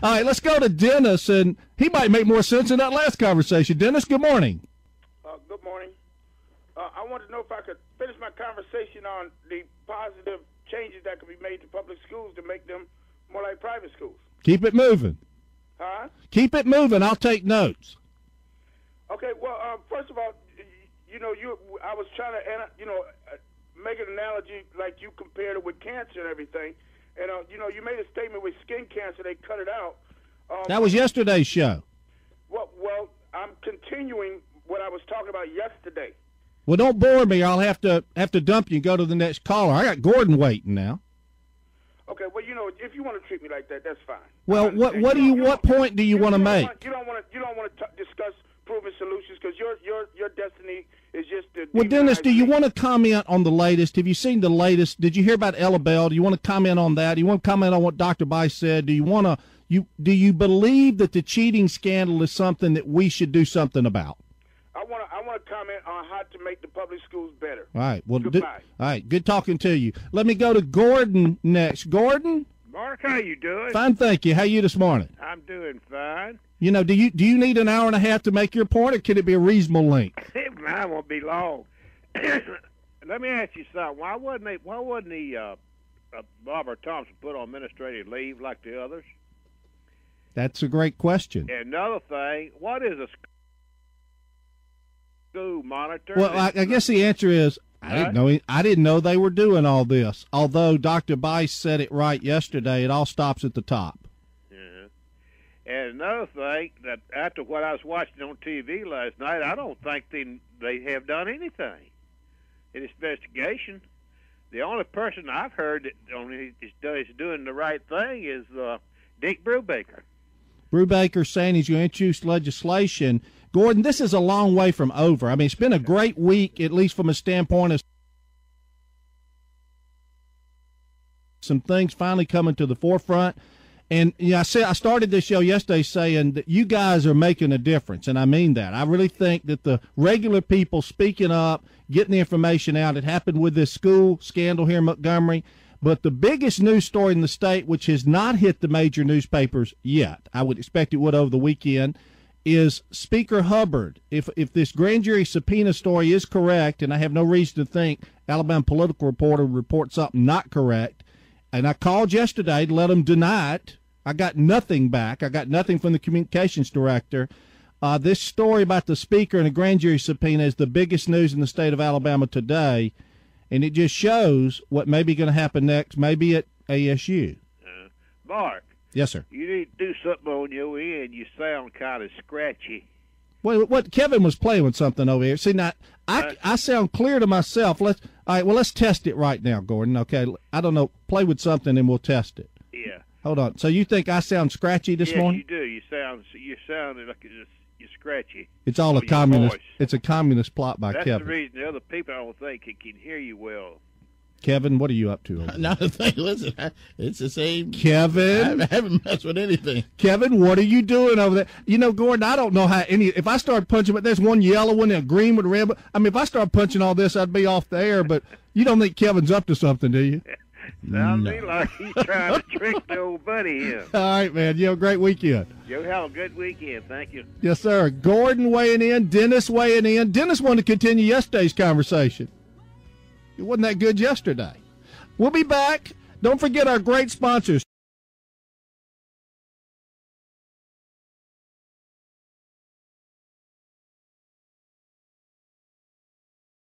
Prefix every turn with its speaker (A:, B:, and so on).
A: All right, let's go to Dennis, and he might make more sense in that last conversation. Dennis, good morning.
B: Good morning. I wanted to know if I could finish my conversation on the positive changes that could be made to public schools to make them more like private schools.
A: Keep it moving.
B: Huh?
A: Keep it moving. I'll take notes.
B: Okay, well, first of all, I was trying to, make an analogy like you compared it with cancer and everything. And, you made a statement with skin cancer, they cut it out.
A: That was yesterday's show.
B: Well, I'm continuing what I was talking about yesterday.
A: Well, don't bore me. I'll have to dump you and go to the next caller. I got Gordon waiting now.
B: Okay, well, if you want to treat me like that, that's fine.
A: Well, what point do you want to make?
B: You don't want to discuss proven solutions because your destiny is just to.
A: Well, Dennis, do you want to comment on the latest? Have you seen the latest? Did you hear about Ella Bell? Do you want to comment on that? Do you want to comment on what Dr. Bice said? Do you believe that the cheating scandal is something that we should do something about?
B: I want to comment on how to make the public schools better.
A: All right. Well,
B: goodbye.
A: All right. Good talking to you. Let me go to Gordon next. Gordon?
C: Mark, how you doing?
A: Fine, thank you. How you this morning?
C: I'm doing fine.
A: Do you need an hour and a half to make your point, or can it be a reasonable length?
C: Mine won't be long. Let me ask you something. Why wasn't Barbara Thompson put on administrative leave like the others?
A: That's a great question.
C: And another thing, what is a school monitor?
A: Well, I guess the answer is I didn't know they were doing all this. Although Dr. Bice said it right yesterday, it all stops at the top.
C: Yeah. And another thing, that after what I was watching on TV last night, I don't think they have done anything in investigation. The only person I've heard that is doing the right thing is Dick Brubaker.
A: Brubaker saying he's going to introduce legislation. Gordon, this is a long way from over. I mean, it's been a great week, at least from a standpoint of some things finally coming to the forefront. And I started this show yesterday saying that you guys are making a difference, and I mean that. I really think that the regular people speaking up, getting the information out, it happened with this school scandal here in Montgomery. But the biggest news story in the state, which has not hit the major newspapers yet, I would expect it would over the weekend, is Speaker Hubbard. If this grand jury subpoena story is correct, and I have no reason to think Alabama Political Reporter would report something not correct, and I called yesterday to let them deny it. I got nothing back. I got nothing from the communications director. This story about the speaker and the grand jury subpoena is the biggest news in the state of Alabama today. And it just shows what may be going to happen next, maybe at ASU.
C: Mark.
A: Yes, sir.
C: You need to do something on your end. You sound kind of scratchy.
A: Well, what Kevin was playing with something over here. See, now, I sound clear to myself. All right, well, let's test it right now, Gordon. Okay, I don't know. Play with something and we'll test it.
C: Yeah.
A: Hold on. So you think I sound scratchy this morning?
C: Yeah, you do. You sound like you're scratchy.
A: It's all a communist. Voice. It's a communist plot by
C: That's
A: Kevin.
C: That's the reason the other people I don't think can hear you well.
A: Kevin, what are you up to?
D: Not a thing. Listen, it's the same.
A: Kevin,
D: I haven't messed with anything.
A: Kevin, what are you doing over there? Gordon, I don't know how if I start punching, but there's one yellow one and a green with a red. I mean, if I start punching all this, I'd be off the air. But you don't think Kevin's up to something, do you?
C: Sounds to me like he's trying to trick the old buddy here.
A: All right, man. You have a great weekend.
C: You have a good weekend. Thank you.
A: Yes, sir. Gordon weighing in. Dennis weighing in. Dennis wanted to continue yesterday's conversation. It wasn't that good yesterday. We'll be back. Don't forget our great sponsors.